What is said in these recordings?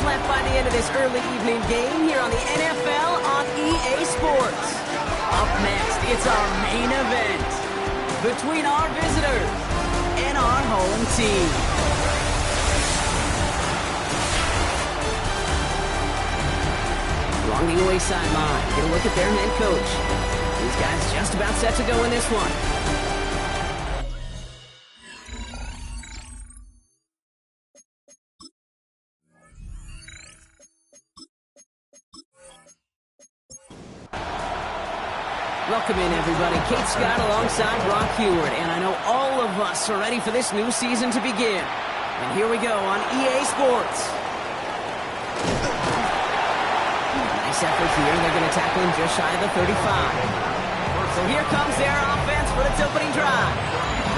left by the end of this early evening game here on the NFL on EA Sports. Up next, it's our main event between our visitors and our home team. Along the away sideline, get a look at their head coach. These guys just about set to go in this one. Welcome in, everybody. Kate Scott alongside Brock Heward, and I know all of us are ready for this new season to begin. And here we go on EA Sports. Nice effort here. They're going to tackle him just shy of the 35. So here comes their offense for its opening drive.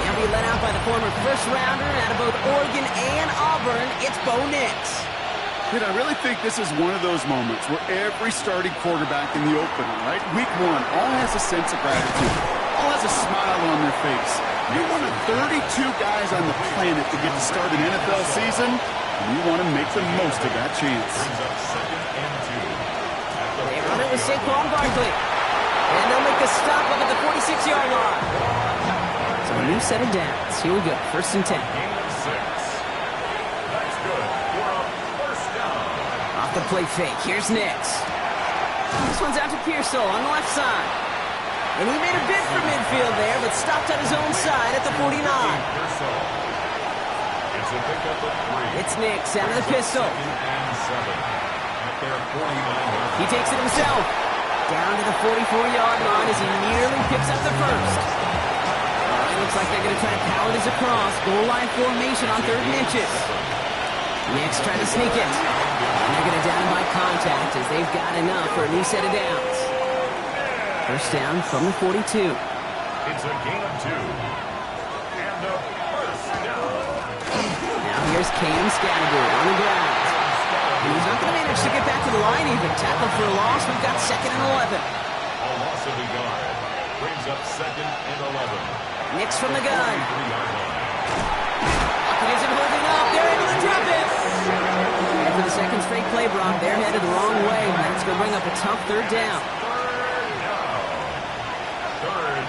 They'll be led out by the former first-rounder out of both Oregon and Auburn. It's Bo Nix. Dude, I really think this is one of those moments where every starting quarterback in the opener, right? Week one, all has a sense of gratitude. All has a smile on their face. You're one of 32 guys on the planet to get to start an NFL season, and you want to make the most of that chance. They run it with Saquon Barkley. And they'll make the stop up at the 46-yard line. So a new set of downs. Here we go, 1st and 10. The play fake. Here's Nix. This one's out to Pearsall on the left side. And he made a bid for midfield there, but stopped on his own side at the 49. It's Nix out of the pistol. He takes it himself. Down to the 44-yard line as he nearly picks up the first. It looks like they're going to try to power this across. Goal line formation on 3rd and inches. Nix trying to sneak it. And they're going to down by contact as they've got enough for a new set of downs. First down from the 42. It's a gain of 2. And a first down. Now here's Cam Scattergood on the ground. And he's not going to manage to get back to the line even. Tackle for a loss. We've got 2nd and 11. A loss of the yard. Brings up 2nd and 11. Nix from the gun. Lockett isn't holding up. They're able to drop it. For the second straight play, Brock, they're headed the wrong way. That's going to bring up a tough 3rd down. Third and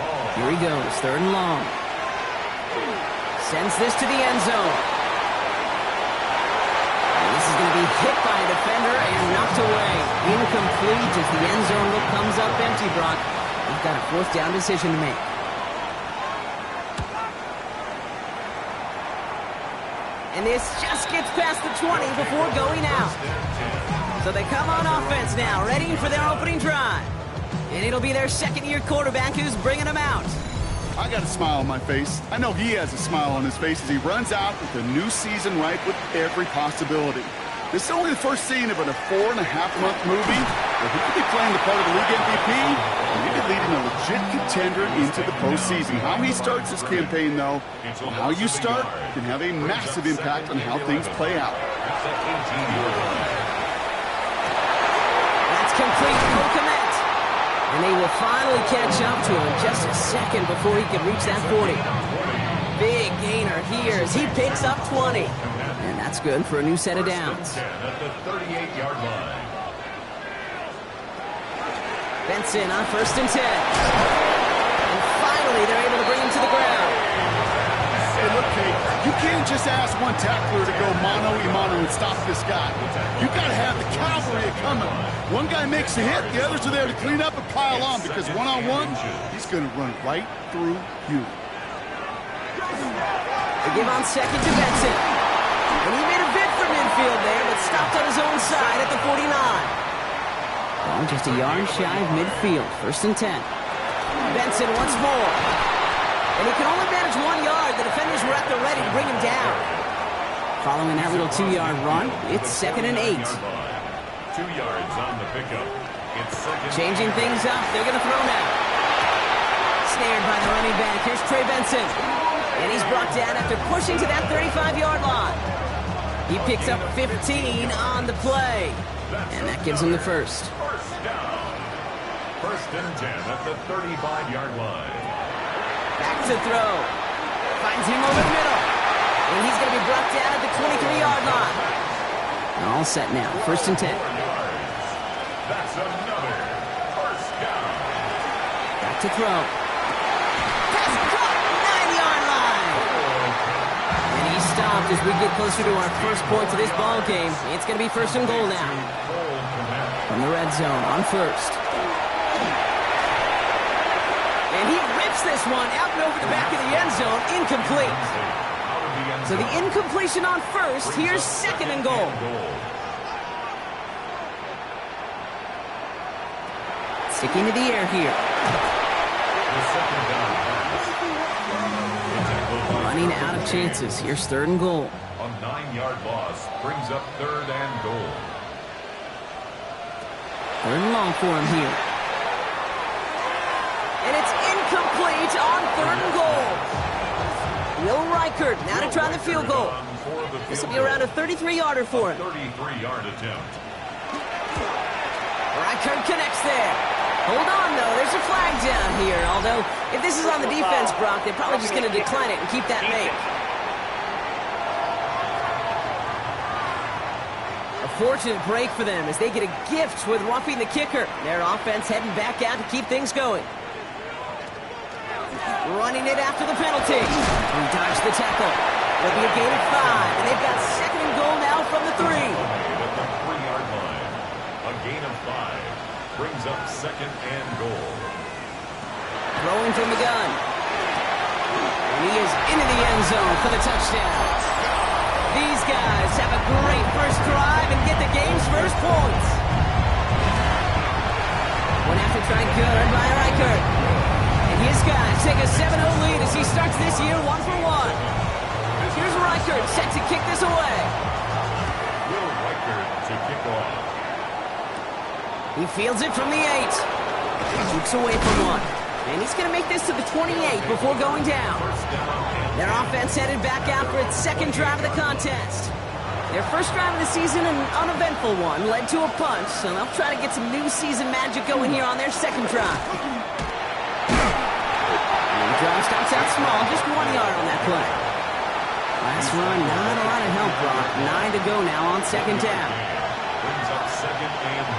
long. Here he goes, 3rd and long. Sends this to the end zone. And this is going to be hit by a defender and knocked away. Incomplete as the end zone look comes up empty, Brock. We've got a 4th down decision to make. And this just gets past the 20 before going out. So they come on offense now, ready for their opening drive. And it'll be their 2nd-year quarterback who's bringing them out. I got a smile on my face. I know he has a smile on his face as he runs out with a new season ripe with every possibility. This is only the first scene of a 4.5-month movie where he could be playing the part of the league MVP and maybe leading a legit contender into the postseason. How he starts this campaign, though, or how you start, can have a massive impact on how things play out. That's complete. No commit. And they will finally catch up to him just a second before he can reach that 40. Big gainer here as he picks up 20. And that's good for a new set of downs. At the 38-yard line. Benson on 1st and 10. And finally, they're able to bring him to the ground. Hey, look, Kate, you can't just ask one tackler to go mano-a-mano and stop this guy. You got to have the cavalry coming. One guy makes a hit, the others are there to clean up and pile on because one-on-one, he's going to run right through you. They give on 2nd to Benson. And he made a bid for midfield there, but stopped on his own side at the 49. Well, just a yard shy of midfield. 1st and 10. Benson once more. And he can only manage 1 yard. The defenders were at the ready to bring him down. Following that little 2-yard run, it's 2nd and 8. 2 yards on the pickup. It's 2nd. Changing things up. They're going to throw now. Snared by the running back. Here's Trey Benson. And he's brought down after pushing to that 35-yard line. He picks up 15 on the play. And that gives him the first. First down. 1st and 10 at the 35-yard line. Back to throw. Finds him over the middle. And he's going to be brought down at the 23-yard line. all set now. 1st and 10. That's another first down. Back to throw. Pass caught, 9-yard line. And he stopped as we get closer to our first points of this ball game. It's going to be 1st and goal now. From the red zone on 1st. And he rips this one out and over the back of the end zone. Incomplete. So the incompletion on 1st. Here's 2nd and goal. Sticking to the air here. Running out of chances. Here's 3rd and goal. A 9-yard loss brings up 3rd and goal. 3rd and long for him here. And it's incomplete on 3rd and goal. Will Reichert now to try the field goal. This will be around a 33-yarder for him. 33-yard attempt. Reichert connects there. Hold on, though. There's a flag down here. Although, if this is on the defense, Brock, they're probably just going to decline it and keep that make. A fortunate break for them as they get a gift with roughing the kicker. Their offense heading back out to keep things going. Running it after the penalty. He dodged the tackle. It'll be a gain of 5, and they've got 2nd and goal now from the 3. At the 3-yard line. A gain of 5 brings up 2nd and goal. Throwing from the gun. And he is into the end zone for the touchdown. These guys have a great first drive and get the game's first points. One after try good by Reichert. And his guys take a 7-0 lead as he starts this year 1 for 1. Here's Reichert set to kick this away. Will Reichert to kick off. He fields it from the 8. Jukes away from 1. And he's going to make this to the 28 before going down. Their offense headed back out for its 2nd drive of the contest. Their first drive of the season, an uneventful one, led to a punt, so they'll try to get some new season magic going here on their 2nd drive. And the drive starts out small, just 1 yard on that play. Last run, not a lot of help, Brock. 9 to go now on 2nd down. Brings up 2nd and 9.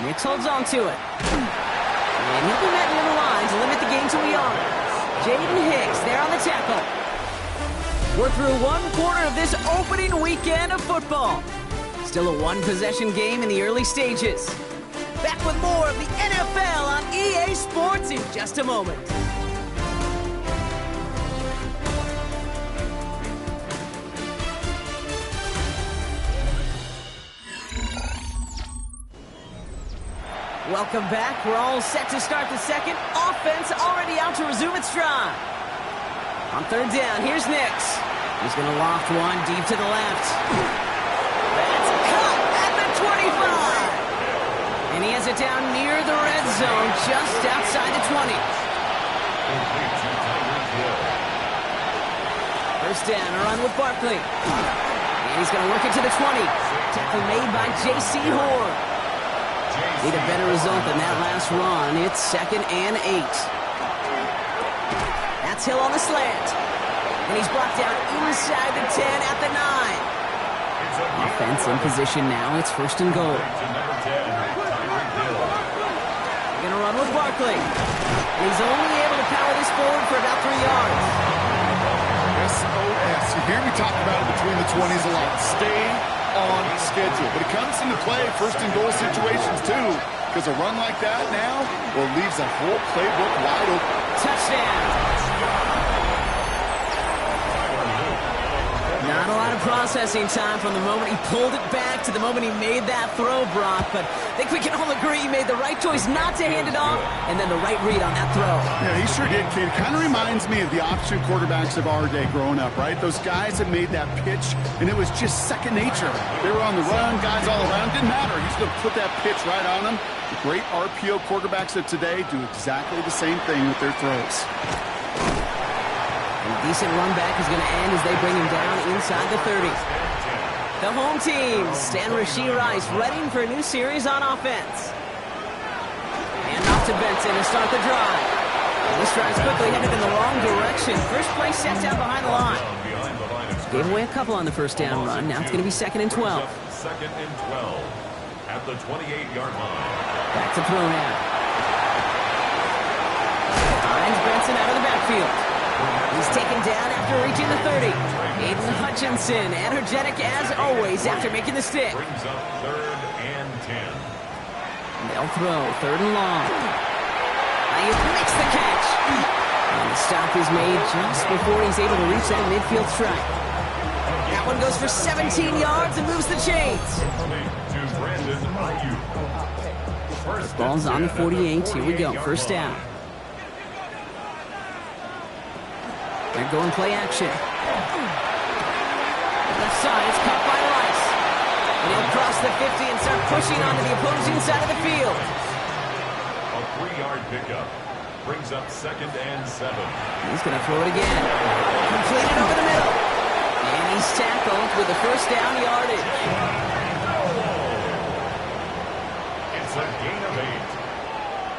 Nix holds on to it. And he'll be met near the line to limit the gain to a yard. Jaden Hicks there on the tackle. We're through 1 quarter of this opening weekend of football. Still a 1-possession game in the early stages. Back with more of the NFL on EA Sports in just a moment. Welcome back. We're all set to start the 2nd. Offense already out to resume its drive. On 3rd down, here's Nix. He's going to loft one deep to the left. That's cut at the 25. And he has it down near the red zone, just outside the 20. 1st down, a run with Barkley. And he's going to work it to the 20. Tackle made by J.C. Horn. Need a better result than that last run. It's 2nd and 8. That's Hill on the slant. And he's blocked out inside the 10 at the 9. Offense in position now. It's 1st and goal. They're going to run with Barkley. And he's only able to power this forward for about 3 yards. SOS. You hear me talk about it between the 20s a lot. Stay on schedule. But it comes into play 1st and goal situations too. Because a run like that now, well, leaves a whole playbook wide open. Touchdown. Not a lot of processing time from the moment he pulled it back to the moment he made that throw, Brock. But I think we can all agree he made the right choice not to hand it off, and then the right read on that throw. Yeah, he sure did, kid. Kind of reminds me of the option quarterbacks of our day growing up, right? Those guys that made that pitch, and it was just second nature. They were on the run, guys all around. Didn't matter. He's going to put that pitch right on them. The great RPO quarterbacks of today do exactly the same thing with their throws. A decent run back is going to end as they bring him down inside the 30. The home team, Stan Rashee Rice, ready for a new series on offense. And off to Benson to start the drive. This drive's quickly headed in the wrong direction. First play set down behind the line. Gave away a couple on the first down run. Now it's going to be 2nd and 12. Second and 12 at the 28-yard line. Back to throw now. Finds Benson out of the backfield. He's taken down after reaching the 30. Aiden Hutchinson, energetic as always after making the stick. Brings up 3rd and 10. They'll throw 3rd and long. Ayuk makes the catch. And the stop is made just before he's able to reach that midfield strike. That one goes for 17 yards and moves the chains. To Brandon Ayuk. First Ball's on the 48. Here we go. First down. They're going play action. Left side, it's caught by Rice. And he'll cross the 50 and start pushing onto the opposing side of the field. A 3-yard pickup. Brings up 2nd and 7. He's going to throw it again. Completed over the middle. And he's tackled with the first down yardage. It's a gain of 8.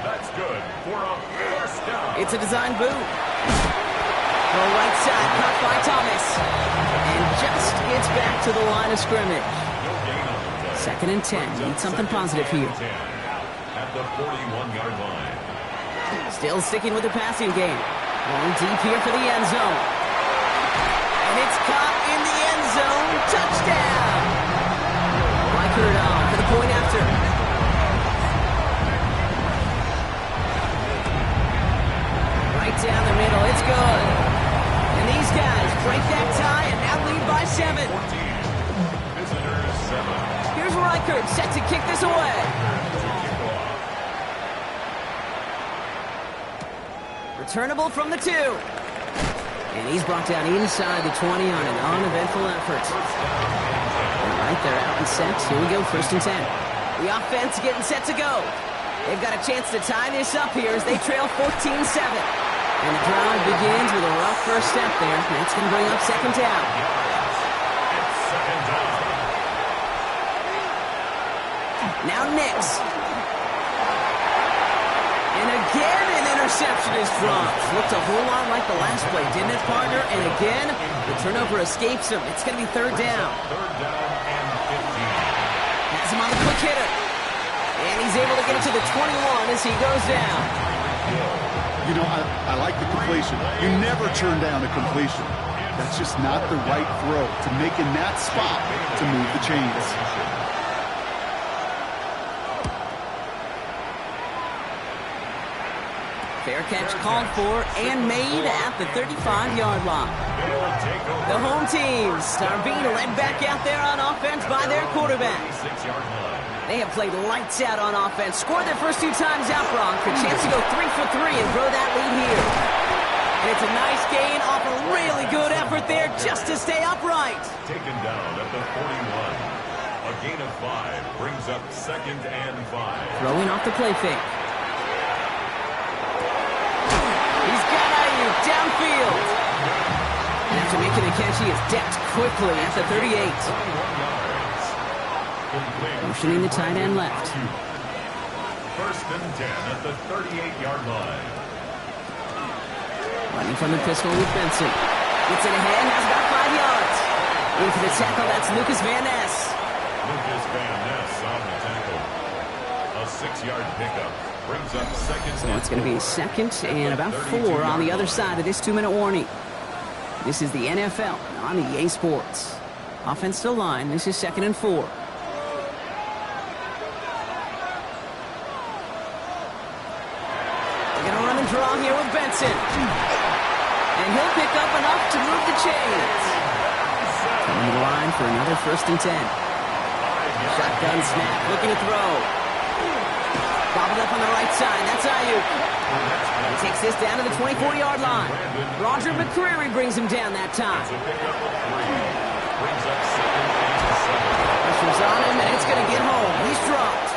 That's good for a first down. It's a design boot. The right side, caught by Thomas. And just gets back to the line of scrimmage. No gain on the play. 2nd and 10. Need something positive here. At the 41-yard line. Still sticking with the passing game. Going deep here for the end zone. And it's caught in the end zone. Touchdown! Reichert on for the point after. Right down the middle. It's good. And these guys break that tie and now lead by 7. 14. Visitors 7. Here's Reichert set to kick this away. Returnable from the 2. And he's brought down inside the 20 on an uneventful effort. All right, they're out and set. Here we go, 1st and 10. The offense getting set to go. They've got a chance to tie this up here as they trail 14-7. And the drive begins with a rough first step there. That's going to bring up 2nd down. It's 2nd down. Now Nix. And again, an interception is dropped. Looked a whole lot like the last play, didn't it, partner? And again, the turnover escapes him. It's going to be 3rd down. 3rd down and 15. Has him on the quick hitter. And he's able to get it to the 21 as he goes down. You know, I like the completion. You never turn down a completion. That's just not the right throw to make in that spot to move the chains. Fair catch called for and made at the 35-yard line. The home teams are being led back out there on offense by their quarterback. 6-yard line. They have played lights out on offense, scored their first 2 times out, Bronk. A chance to go 3 for 3 and grow that lead here. And it's a nice gain off a really good effort there just to stay upright. Taken down at the 41. A gain of 5 brings up 2nd and 5. Throwing off the play fake. He's got Ayuk downfield. And after making the catch, he is decked quickly at the 38. 21 yards. Complete. Motioning the tight end left. 1st and 10 at the 38-yard line. Running from the pistol with Benson. Gets it ahead, has about 5 yards. In for the tackle, that's Lucas Van Ness. Lucas Van Ness on the tackle. A 6-yard pickup brings up 2nd. So it's going to be 2nd and about 4 on the other side of this 2-minute warning. This is the NFL on EA Sports. Offense to line. This is 2nd and 4. Draw here with Benson. And he'll pick up enough to move the chains. Coming to the line for another 1st and 10. Shotgun snap, looking to throw. Bobbled up on the right side, that's Ayuk. He takes this down to the 24-yard line. Roger McCreary brings him down that time. Pressure's on him, and it's going to get home. He's dropped.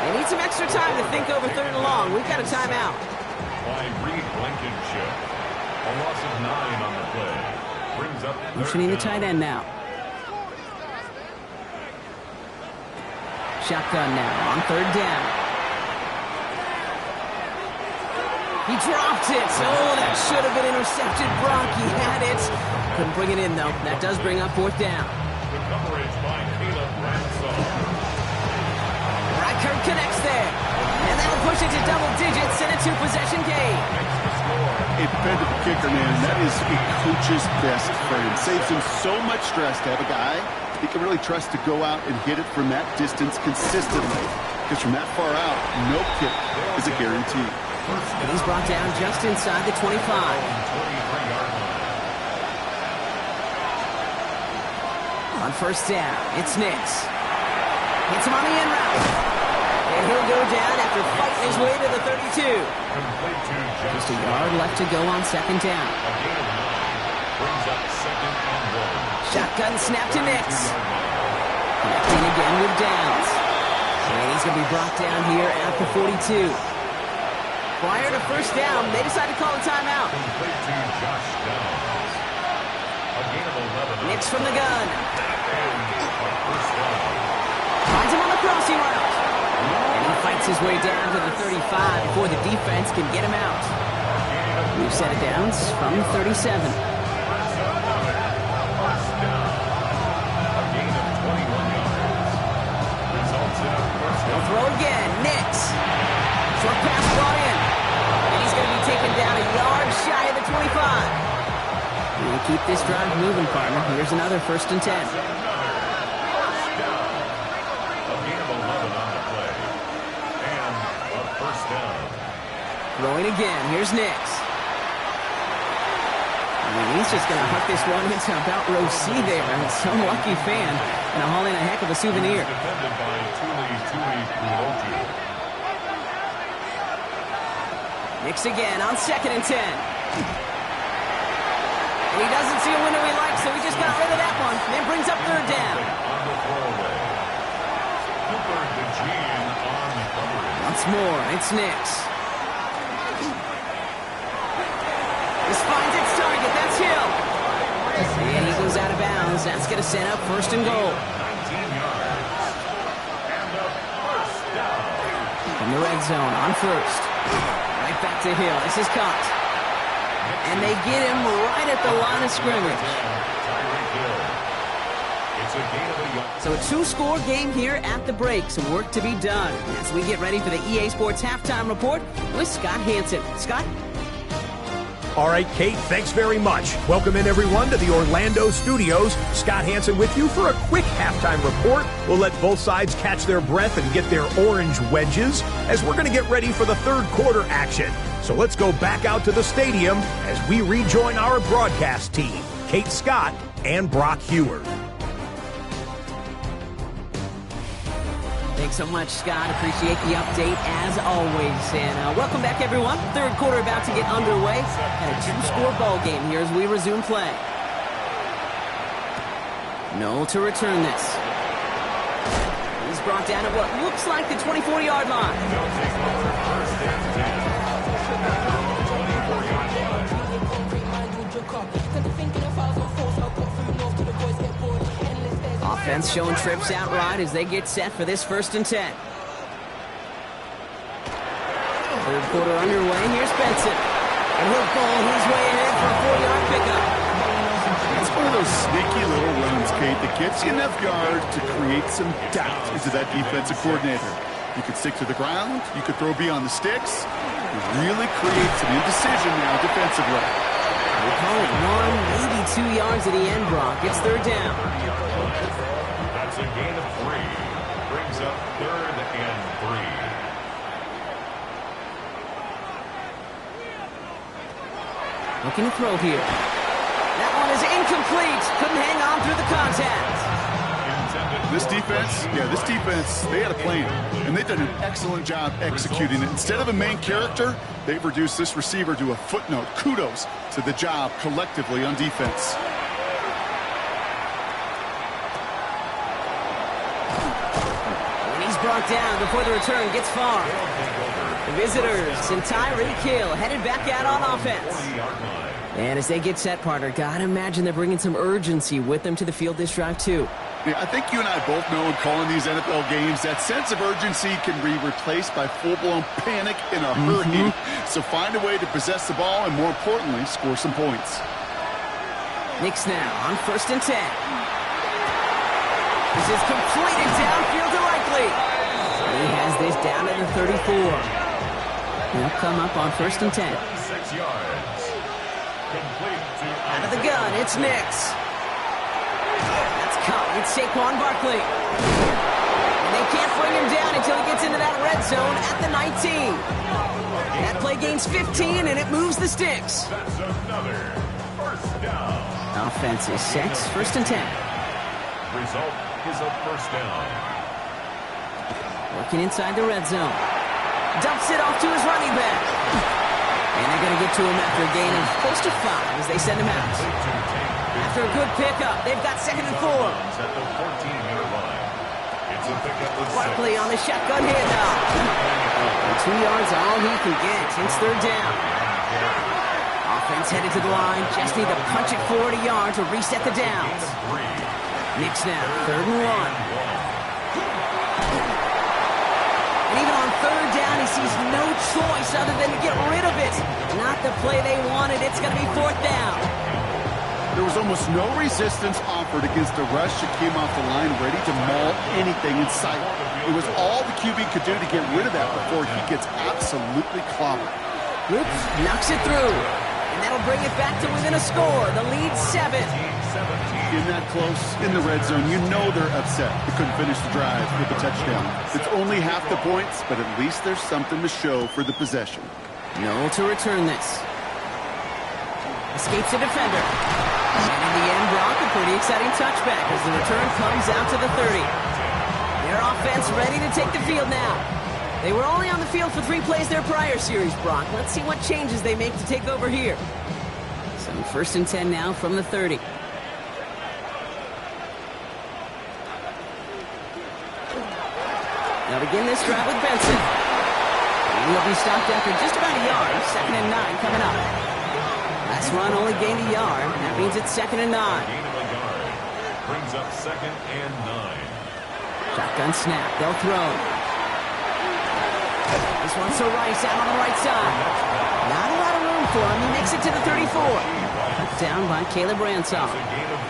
They need some extra time to think over 3rd and long. We've got a timeout. By Reed Blankenship. A loss of 9 on the play. Brings up Motioning the tight end now. Shotgun now on 3rd down. He dropped it. Oh, that should have been intercepted. Brock, he had it. Couldn't bring it in, though. That does bring up fourth down. The coverage by Caleb Ransall. Reichert connects there. And that'll push it to double digits in a two-possession game. A dependable kicker, man. That is a coach's best friend. Saves him so much stress to have a guy he can really trust to go out and hit it from that distance consistently. Because from that far out, no kick is a guarantee. And he's brought down just inside the 25. On first down, it's Nix. Hits him on the end route. And he'll go down after fighting his way to the 32. Just a yard left to go on second down. Shotgun snap to Nix. Connecting again with Downs. And he's going to be brought down here at the 42. Prior to first down, they decide to call a timeout. Nix from the gun. Finds him on the crossing route. And he fights his way down to the 35 before the defense can get him out. New set of downs from 37. They'll throw again. Nix. Short pass brought in. And he's going to be taken down a yard shy of the 25. We'll keep this drive moving, partner. Here's another 1st and 10. Throwing again. Here's Nix. And he's just going to hook this one into about row C there. And some lucky fan and a haul in a heck of a souvenir. Nix again on 2nd and 10. And he doesn't see a window he likes, so he just got rid of that one. And brings up 3rd down. Once more, it's Nix. This finds its target. That's Hill. And he goes out of bounds. That's going to set up 1st and goal. From the red zone on 1st. Right back to Hill. This is caught. And they get him right at the line of scrimmage. So a 2-score game here at the break. Some work to be done as we get ready for the EA Sports Halftime Report with Scott Hanson. Scott? All right, Kate, thanks very much. Welcome in, everyone, to the Orlando studios. Scott Hanson with you for a quick halftime report. We'll let both sides catch their breath and get their orange wedges as we're going to get ready for the 3rd quarter action. So let's go back out to the stadium as we rejoin our broadcast team, Kate Scott and Brock Heward. Thanks so much, Scott. Appreciate the update as always. And welcome back, everyone. 3rd quarter about to get underway. And a 2-score ball game here as we resume play. Noel to return this. He's brought down at what looks like the 24-yard line. Offense showing trips outright as they get set for this 1st and 10. 3rd quarter underway. Here's Benson. And he'll pull his way ahead for a 4-yard pickup. It's one of those sneaky little runs, Kate, that gets you enough yard to create some doubt into that defensive coordinator. You could stick to the ground. You could throw beyond the sticks. You really create some indecision now defensively. We'll call it 1, maybe 2 yards at the end, Brock. It's 3rd down. That's a gain of 3. Brings up 3rd and 3. Looking to throw here. That one is incomplete. Couldn't hang on through the contact. This defense, they had a plan, and they've done an excellent job executing it. Instead of a main character, they've reduced this receiver to a footnote. Kudos to the job collectively on defense. And he's brought down before the return gets far. The visitors and Tyreek Hill headed back out on offense. And as they get set, partner, gotta imagine they're bringing some urgency with them to the field this drive, too. Yeah, I think you and I both know in calling these NFL games, that sense of urgency can be replaced by full-blown panic in a hurry. So find a way to possess the ball and, more importantly, score some points. Nix now on 1st and 10. This is completed downfield to Likely. He has this down at the 34. They'll come up on 1st and 10. 6 yards. Complete to Out of the gun, it's Nix. That's caught. It's Saquon Barkley. And they can't bring him down until he gets into that red zone at the 19. That play gains 15, and it moves the sticks. That's another first down. Offense is set. 1st and 10. Result is a first down. Working inside the red zone. Dumps it off to his running back. And they're going to get to him after a gain of close to 5 as they send him out. After a good pickup, they've got 2nd and 4. At the 14-yard line. It's a pickup with 6. Barkley on the shotgun handoff. And 2 yards all he can get. It's 3rd down. Offense headed to the line. Just need to punch it 40 yards to reset the downs. Nix now, 3rd and 1. And even on 3rd down, he sees no choice other than to get rid of it. Not the play they wanted. It's going to be 4th down. There was almost no resistance offered against a rush that came off the line ready to maul anything in sight. It was all the QB could do to get rid of that before he gets absolutely clobbered. Oops, knocks it through. And that'll bring it back to within a score. The lead 7. In that close, in the red zone, you know they're upset. They couldn't finish the drive with a touchdown. It's only half the points, but at least there's something to show for the possession. No to return this. Escapes a defender. And in the end, Brock, a pretty exciting touchback as the return comes out to the 30. Their offense ready to take the field now. They were only on the field for 3 plays their prior series, Brock. Let's see what changes they make to take over here. So 1st and 10 now from the 30. Now begin this drive with Benson. And he'll be stopped after just about a yard. 2nd and 9 coming up. Last run only gained a yard. That means it's 2nd and 9. Gain of a yard. Brings up 2nd and 9. Shotgun snap. They'll throw. This one's to Rice out on the right side. Not a lot of room for him. He makes it to the 34. Cut down by Caleb Ransom. It's a gain of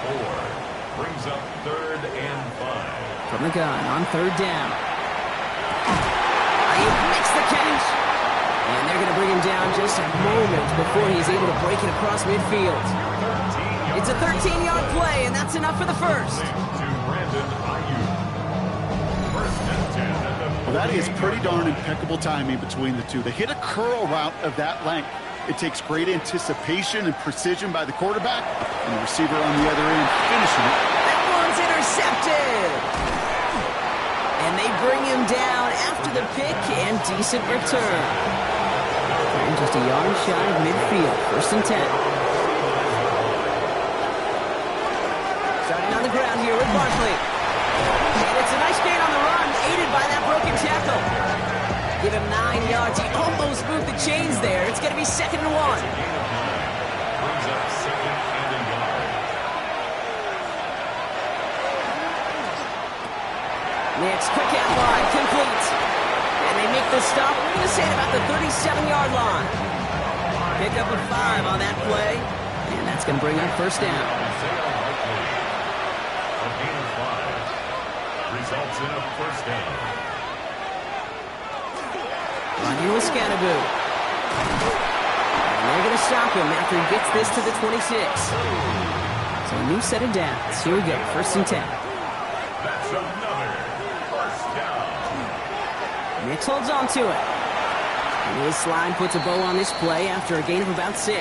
4. Brings up 3rd and 5. From the gun on 3rd down. Ayuk makes the catch. And they're going to bring him down just a moment before he's able to break it across midfield. It's a 13-yard play, and that's enough for the first. To Brandon Ayuk. 1st and 10 at the Well, that is pretty darn impeccable timing between the two. They hit a curl route of that length. It takes great anticipation and precision by the quarterback, and the receiver on the other end finishing it. That one's intercepted. And they bring him down after the pick and decent return. And just a yard shy of midfield. 1st and 10. Starting on the ground here with Barkley. And it's a nice gain on the run, aided by that broken tackle. Give him 9 yards. He almost moved the chains there. It's going to be 2nd and 1. brings up 2nd and a yard. Next, quick out wide, complete. And they make the stop, we're going to say at about the 37-yard line. Pick up a 5 on that play. And that's going to bring up 1st down. A gain of 5 results in a 1st down. Running with Scatterboo. And they're going to stop him after he gets this to the 26. So a new set of downs. Here we go, 1st and 10. That's another 1st down. Nix holds on to it. And his slide puts a bow on this play after a gain of about 6.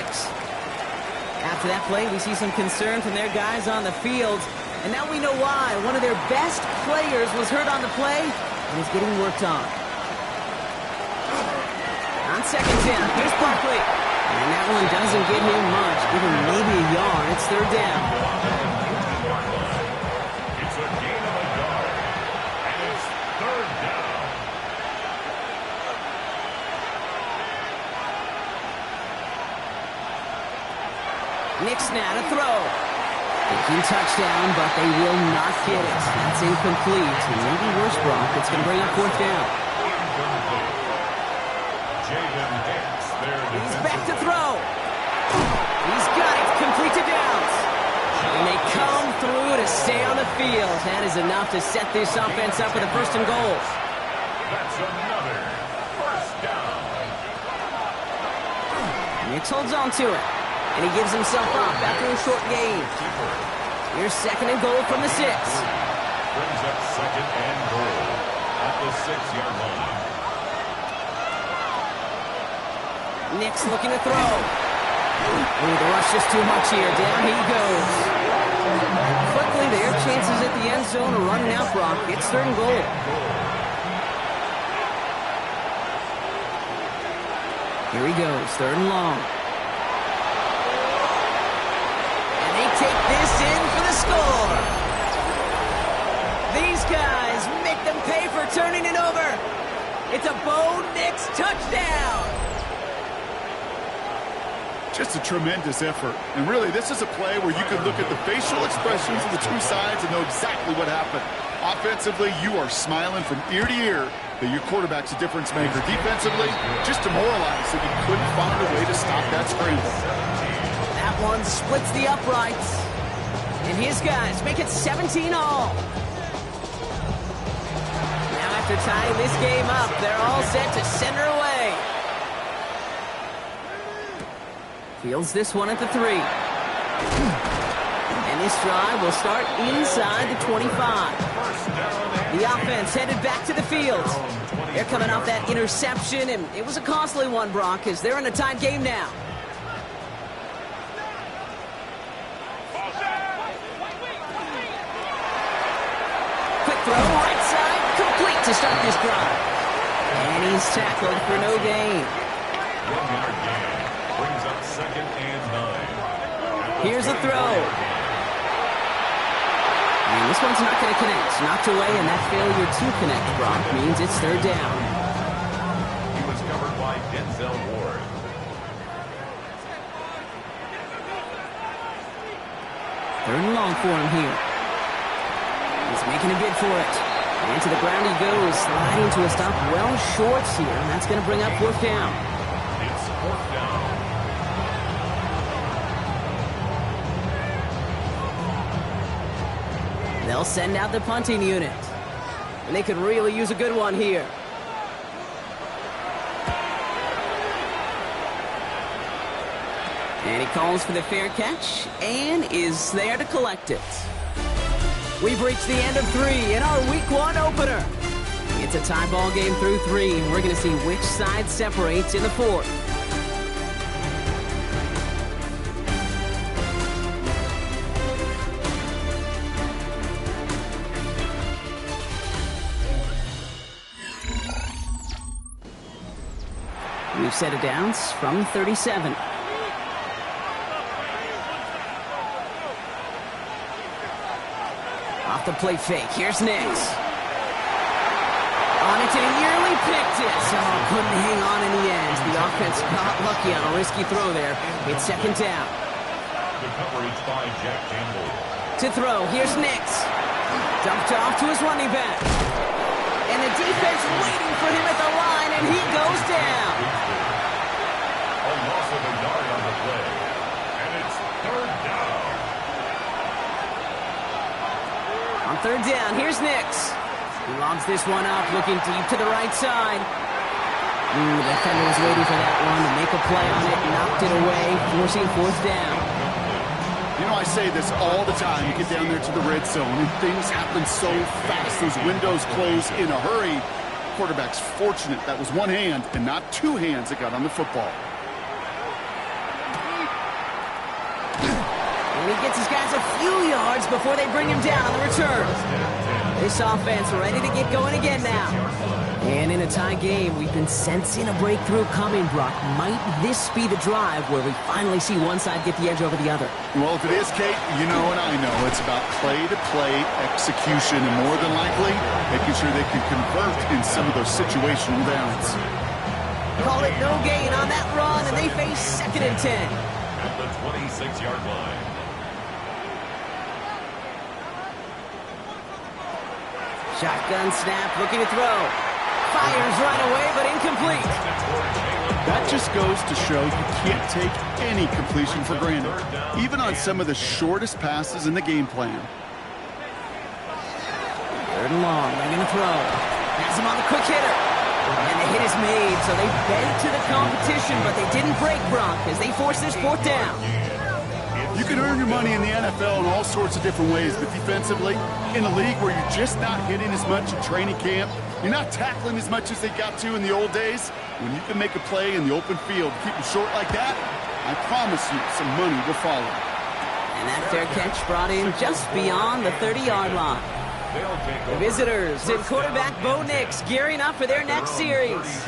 After that play, we see some concern from their guys on the field. And now we know why. One of their best players was hurt on the play and is getting worked on. On 2nd down, here's Barkley. And that one doesn't give him much. Give him maybe a yard. It's 3rd down. It's a gain of a yard. And it's 3rd down. Nick's now to throw. Thinking touchdown, but they will not get it. That's incomplete. And maybe worse, Brock. It's going to bring up fourth down. He's back to throw. He's got it. Complete to Downs. And they come through to stay on the field. That is enough to set this offense up with a first and goal. That's another first down. Nix holds on to it. And he gives himself up after a short gain. Here's second and goal from the 6. Brings up second and goal at the 6-yard line. Nix looking to throw. Ooh, the rush just too much here. Down he goes. Quickly, their chances at the end zone are running out, Brock. It's third and goal. Here he goes, third and long. And they take this in for the score. These guys make them pay for turning it over. It's a Bo Nix touchdown. Just a tremendous effort. And really, this is a play where you can look at the facial expressions of the two sides and know exactly what happened. Offensively, you are smiling from ear to ear that your quarterback's a difference maker. Defensively, just demoralized that he couldn't find a way to stop that scramble. That one splits the uprights. And his guys make it 17 all. Now after tying this game up, they're all set to send her away. Fields this one at the 3. And this drive will start inside the 25. The offense headed back to the field. They're coming off that interception, and it was a costly one, Brock, as they're in a tied game now. Quick throw, right side, complete to start this drive. And he's tackled for no gain. 1-yard gain. Brings up second and 9. Here's a throw. And this one's not going to connect. Knocked away, and that failure to connect, Brock, means it's third down. He was covered by Denzel Ward. Third and long for him here. He's making a bid for it. And to the ground he goes, sliding to a stop well short here, and that's going to bring up fourth down. It's fourth down. They'll send out the punting unit. And they could really use a good one here. And he calls for the fair catch and is there to collect it. We've reached the end of 3 in our Week 1 opener. It's a tie ball game through 3, and we're going to see which side separates in the 4th. We've set it downs from 37. Off the play fake. Here's Nix. On it, and he nearly picked it. So couldn't hang on in the end. The offense got lucky on a risky throw there. It's second down. The coverage by Jack Campbell. To throw. Here's Nix. Dumped off to his running back. And the defense waiting for him at the line, and he goes down. A loss of a yard on the play. And it's third down. On third down, here's Nix. He lobs this one up, looking deep to the right side. The defender was waiting for that one to make a play on it, knocked it away, forcing fourth down. You know, I say this all the time. You get down there to the red zone, and things happen so fast. Those windows close in a hurry. Quarterback's fortunate that was one hand and not two hands that got on the football. And he gets his guys a few yards before they bring him down on the return. This offense ready to get going again now. And in a tie game, we've been sensing a breakthrough coming, Brock. Might this be the drive where we finally see one side get the edge over the other? Well, if it is, Kate, you know and I know it's about play-to-play execution, and more than likely, making sure they can convert in some of those situational downs. Call it no gain on that run, and they face second and 10. At the 27. 6-yard line. Shotgun snap, looking to throw. Fires right away, but incomplete. That just goes to show you can't take any completion for granted, even on some of the shortest passes in the game plan. 3rd and long, they're going to throw. Has him on the quick hitter. And the hit is made, so they bent to the competition, but they didn't break Gronk as they force this 4th down. You can earn your money in the NFL in all sorts of different ways, but defensively, in a league where you're just not hitting as much in training camp, you're not tackling as much as they got to in the old days, when you can make a play in the open field, keep it short like that, I promise you some money will follow. And that fair catch brought in just beyond the 30-yard line. The visitors and quarterback Bo Nix gearing up for their next series.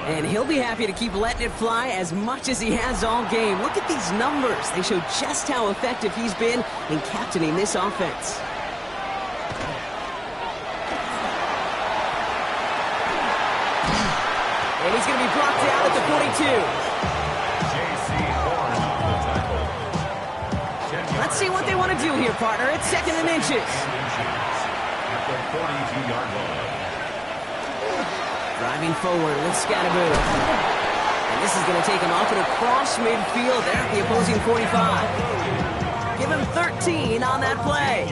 And he'll be happy to keep letting it fly as much as he has all game. Look at these numbers. They show just how effective he's been in captaining this offense. And he's going to be brought down at the 42. Let's see what they want to do here, partner. It's 2nd and inches. The 42-yard line. Driving forward with Scatterboo. And this is going to take him off and across midfield there at the opposing 45. Give him 13 on that play.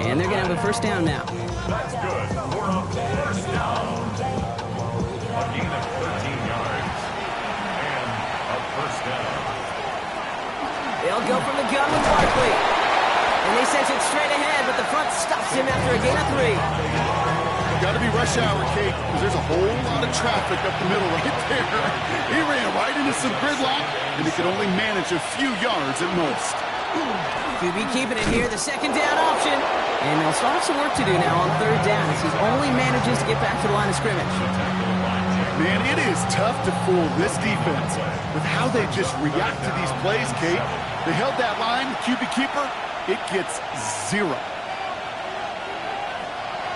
And they're going to have a 1st down now. That's good for a 1st down. A gain of 13 yards. And a 1st down. They'll go from the gun with Barkley. And they sent it straight ahead, but the front stops him after a gain of 3. Got to be rush hour, Kate, because there's a whole lot of traffic up the middle right there. He ran right into some gridlock, and he could only manage a few yards at most. QB keeping it here, the 2nd down option. And they'll start some work to do now on 3rd down as he only manages to get back to the line of scrimmage. Man, it is tough to fool this defense with how they just react to these plays, Kate. They held that line, QB keeper. It gets 0.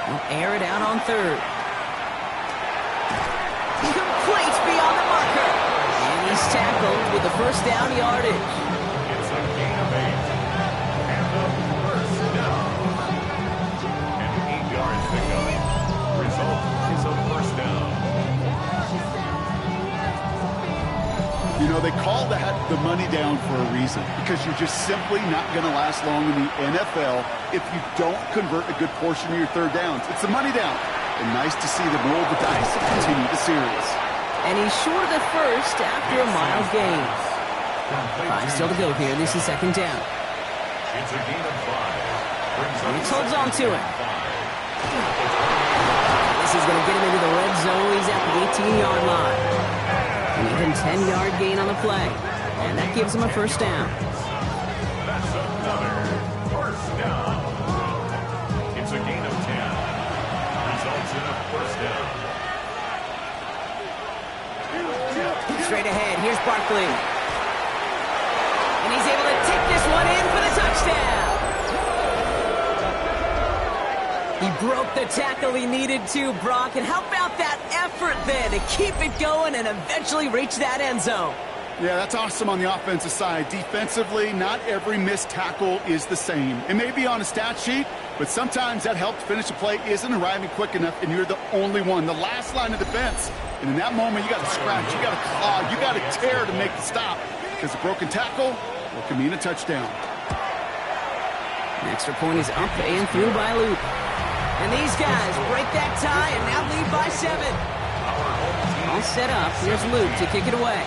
We'll air it out on 3rd. Complete beyond the marker. And he's tackled with the 1st down yardage. It's a gain of 8. And a 1st down. And 8 yards to go. Result is a 1st down. You know, they call that the money down for a reason, because you're just simply not going to last long in the NFL if you don't convert a good portion of your 3rd downs. It's the money down. And nice to see them roll the dice and continue the series. And he's short of the 1st after a mild gain. 5 still to go here. This is 2nd down. It's a gain of 5. And he holds on to it. This is going to get him into the red zone. He's at the 18-yard line. An even 10-yard gain on the play. And that gives him a 1st down. That's another 1st down. It's a gain of 10. Results in a 1st down. Straight ahead, here's Barkley. And he's able to take this one in for the touchdown. He broke the tackle he needed to, Brock. And how about that effort then to keep it going and eventually reach that end zone? Yeah, that's awesome on the offensive side. Defensively, not every missed tackle is the same. It may be on a stat sheet, but sometimes that help to finish a play isn't arriving quick enough, and you're the only one, the last line of defense. And in that moment, you got to scratch, you got to claw, you got to tear to make the stop, because a broken tackle can mean a touchdown. An extra point is up and through by Luke. And these guys break that tie and now lead by 7. All set up. Here's Luke to kick it away.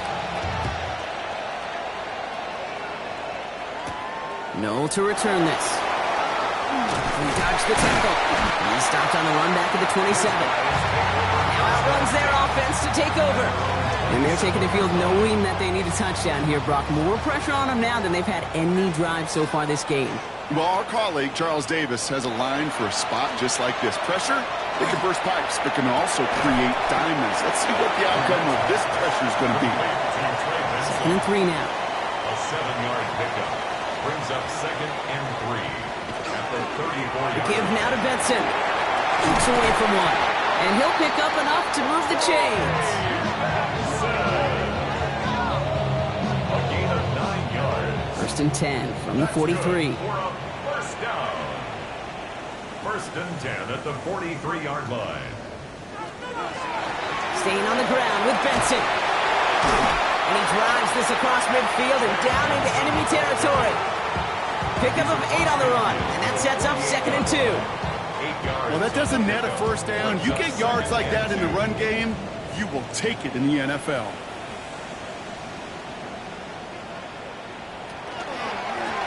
Noel to return this. He dodged the tackle. And he stopped on the run back at the 27. Now outruns their offense to take over. And they're taking the field knowing that they need a touchdown here, Brock. More pressure on them now than they've had any drive so far this game. Well, our colleague, Charles Davis, has a line for a spot just like this. Pressure, it can burst pipes, but can also create diamonds. Let's see what the outcome of this pressure is going to be. 2nd and 3 now. A 7-yard pickup brings up 2nd and 3 at the 34-yard. The give now to Benson. Keeps away from one. And he'll pick up enough to move the chains. A gain of 9 yards. 1st first and 10 from the 43. First down. First and 10 at the 43-yard line. Staying on the ground with Benson. And he drives this across midfield and down into enemy territory. Pickup of 8 on the run, and that sets up second and 2. 8 yards. Well, that doesn't net a first down. You get yards like that in the run game, you will take it in the NFL.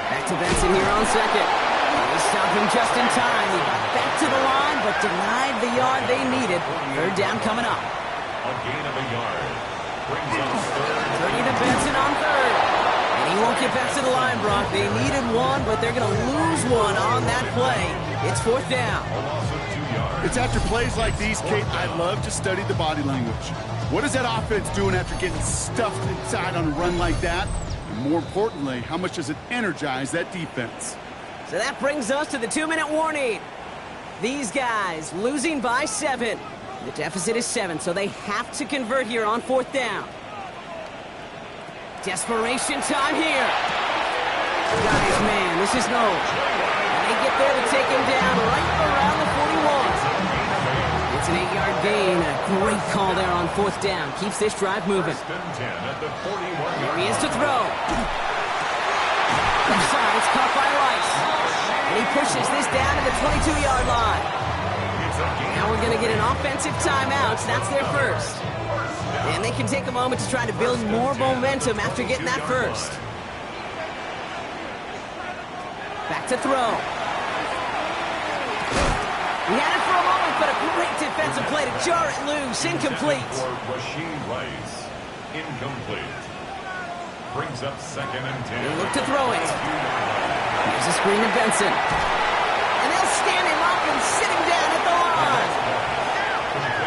Back to Benson here on second. They stopped him just in time. He got back to the line, but denied the yard they needed. Third down coming up. A gain of a yard. Brings up third. Turning to Benson on third. And he won't get back to the line, Brock. They needed one, but they're going to lose one on that play. It's fourth down. A loss of 2 yards. It's after plays like these, Kate, I love to study the body language. What is that offense doing after getting stuffed inside on a run like that? And more importantly, how much does it energize that defense? So that brings us to the 2-minute warning. These guys losing by 7. The deficit is 7, so they have to convert here on fourth down. Desperation time here. Guys, man, this is no. And they get there to take him down right around the 41. It's an 8-yard gain. A great call there on fourth down. Keeps this drive moving. First and 10 at the 41-yard Here he line. is to throw. Left side, it's caught by Rice. And he pushes this down to the 22-yard line. It's a gain. Now we're going to get an offensive timeout. So that's their first. And they can take a moment to try to build more momentum after getting that first. Back to throw. He had it for a moment, but a great defensive play to jar it loose. Incomplete. For Rashee Rice. Incomplete. Brings up second and 10. They look to throw it. Here's a screen to Benson. And they'll stand him up and sit him down at the line.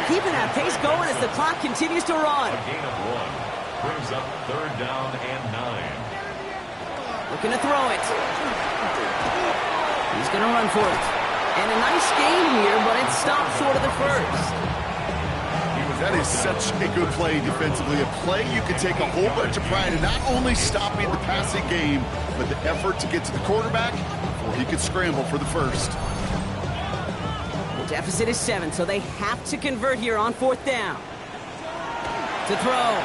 Keeping that pace going as the clock continues to run. A gain of 1. Brings up third down and 9. Looking to throw it. He's going to run for it. And a nice gain here, but it stopped short of the first. That is such a good play defensively. A play you can take a whole bunch of pride in not only stopping the passing game, but the effort to get to the quarterback before he could scramble for the first. The deficit is 7, so they have to convert here on fourth down. To throw.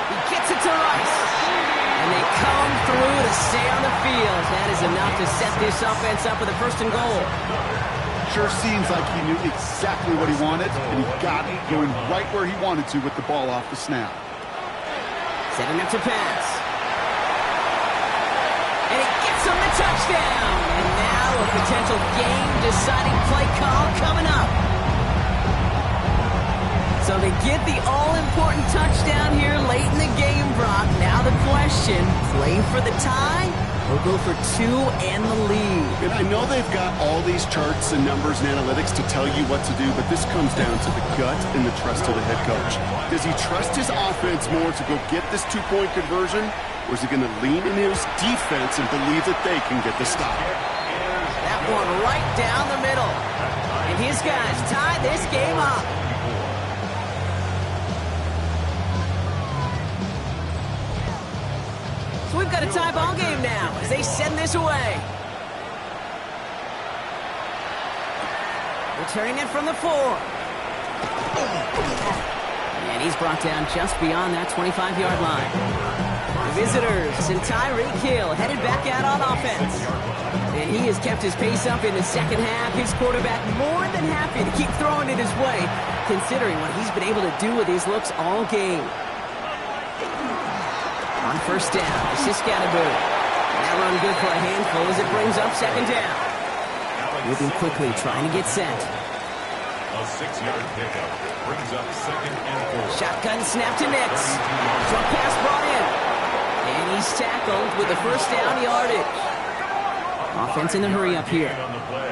He gets it to Rice. And they come through to stay on the field. That is enough to set this offense up with a first and goal. Sure seems like he knew exactly what he wanted, and he got it going right where he wanted to with the ball off the snap. Setting up to pass. And it gets him the touchdown. And now a potential game-deciding play call coming up. So they get the all-important touchdown here late in the game, Brock. Now the question, play for the tie or go for 2 and the lead? And I know they've got all these charts and numbers and analytics to tell you what to do, but this comes down to the gut and the trust of the head coach. Does he trust his offense more to go get this 2-point conversion, or is he going to lean in his defense and believe that they can get the stop? That one right down the middle. And his guys tie this game up. So we've got a tie ball game now as they send this away. Returning it from the 4. And he's brought down just beyond that 25-yard line. The visitors and Tyreek Hill headed back out on offense. And he has kept his pace up in the second half. His quarterback more than happy to keep throwing it his way, considering what he's been able to do with these looks all game. On first down, this is Scatterbo. That run good for a handful as it brings up second down. Moving quickly, trying to get set. A 6-yard pickup brings up second and 4. Shotgun snap to Nix. Drop pass brought in. And he's tackled with the first down yardage. Offense in the hurry up here. On the play.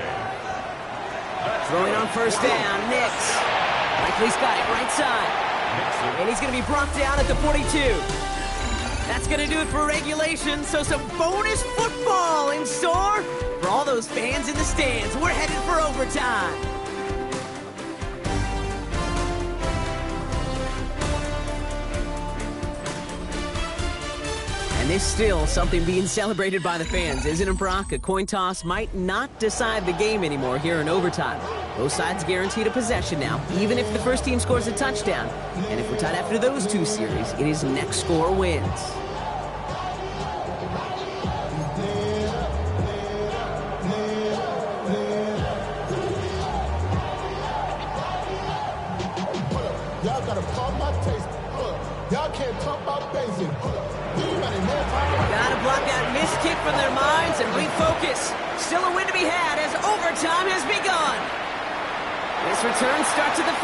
Throwing on first down, Nix. Likely's got it right side. And he's going to be brought down at the 42. That's going to do it for regulation, so some bonus football in store for all those fans in the stands. We're headed for overtime. And there's still something being celebrated by the fans, isn't it, Brock? A coin toss might not decide the game anymore here in overtime. Both sides guaranteed a possession now, even if the first team scores a touchdown. And if we're tied after those two series, it is next score wins. Y'all gotta pump my taste. Y'all can't pump my basic. Gotta block that missed kick from their minds and refocus. Still a win to be had as overtime has begun. This return starts at the 5.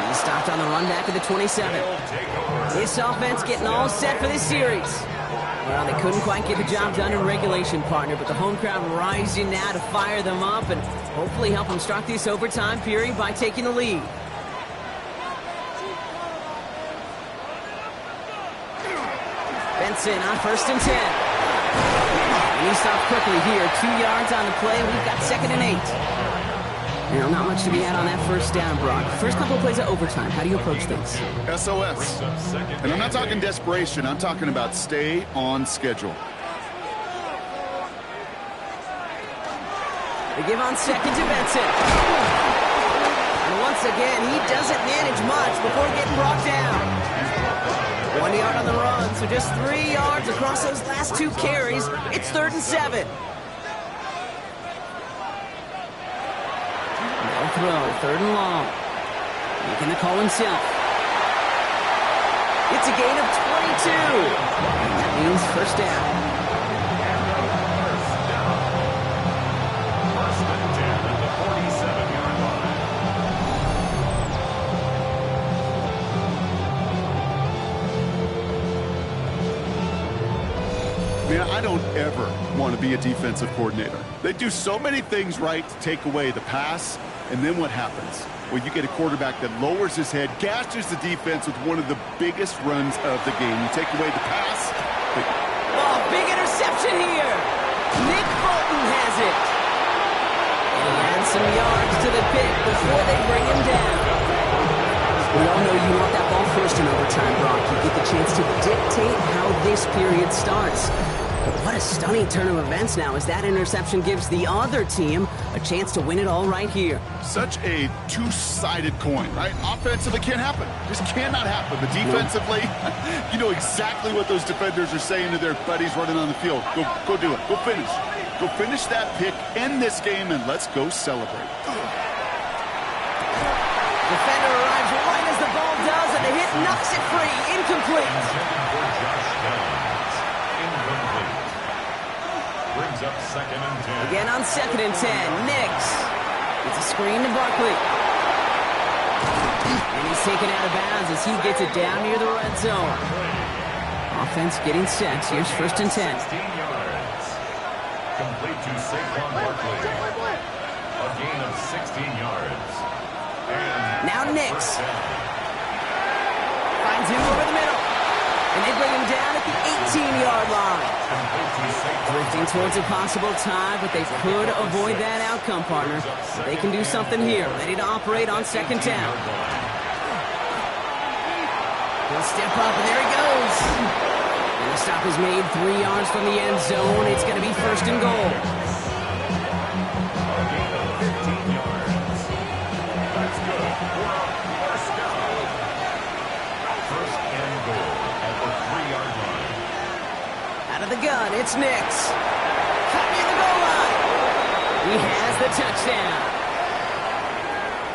He stopped on the run back at the 27. This offense getting all set for this series. Well, they couldn't quite get the job done in regulation, partner, but the home crowd rising now to fire them up and hopefully help them start this overtime period by taking the lead. Benson on 1st and 10. And he stopped quickly here. 2 yards on the play. We've got 2nd and 8. You know, not much to be had on that first down, Brock. First couple of plays of overtime. How do you approach things? SOS. And I'm not talking desperation. I'm talking about stay on schedule. They give on 2nd to Benson. And once again, he doesn't manage much before getting brought down. 1 yard on the run, so just 3 yards across those last 2 carries. It's 3rd and 7. No throw, 3rd and long. Making the call himself. It's a gain of 22. And that means first down. First and 10 at the 47-yard line. Man, I don't ever want to be a defensive coordinator. They do so many things right to take away the pass, and then what happens? Well, you get a quarterback that lowers his head, gashes the defense with one of the biggest runs of the game. You take away the pass. Oh, big interception here. Nick Bolton has it. And he adds some yards to the pick before they bring him down. We all know you want that ball first in overtime, Brock. You get the chance to dictate how this period starts. But what a stunning turn of events now as that interception gives the other team a chance to win it all right here. Such a two-sided coin, right? Offensively can't happen. Just cannot happen. But defensively, you know exactly what those defenders are saying to their buddies running on the field. Go do it. Go finish. Go finish that pick, end this game, and let's go celebrate. Defender arrives right as the ball does, and the hit knocks it free. Incomplete. Brings up 2nd and 10. Again on 2nd and 10. Nix. It's a screen to Barkley. And he's taken out of bounds as he gets it down near the red zone. Offense getting set. Here's 1st and 10. 16 yards. Complete to Saquon Barkley. A gain of 16 yards. And now Nix. Finds him over the middle. And they bring him down at the 18-yard line. Drifting towards a possible tie, but they could avoid that outcome, partner. They can do something here. Ready to operate on 2nd down. He'll step up, and there he goes. And the stop is made 3 yards from the end zone. It's going to be 1st and goal. A gain of 15 yards. That's good. We're up first down. 1st and goal at the 3-yard line. Out of the gun, it's Nix. Caught near the goal line. He has the touchdown.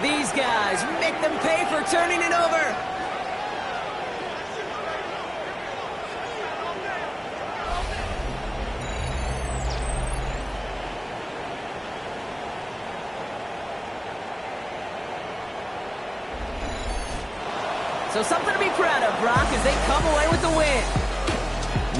These guys make them pay for turning it over. So something to be proud of, Brock, as they come away with the win.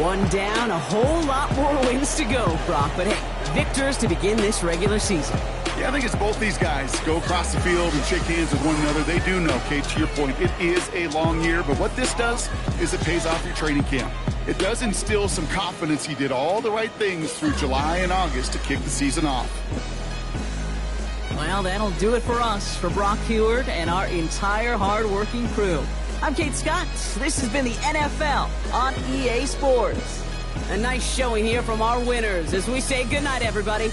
One down, a whole lot more wins to go, Brock. But hey, victors to begin this regular season. Yeah, I think it's both these guys go across the field and shake hands with one another. They do know, Kate, to your point, it is a long year. But what this does is it pays off your training camp. It does instill some confidence. He did all the right things through July and August to kick the season off. Well, that'll do it for us, for Brock Huard and our entire hard-working crew. I'm Kate Scott. This has been the NFL on EA Sports. A nice showing here from our winners as we say goodnight, everybody.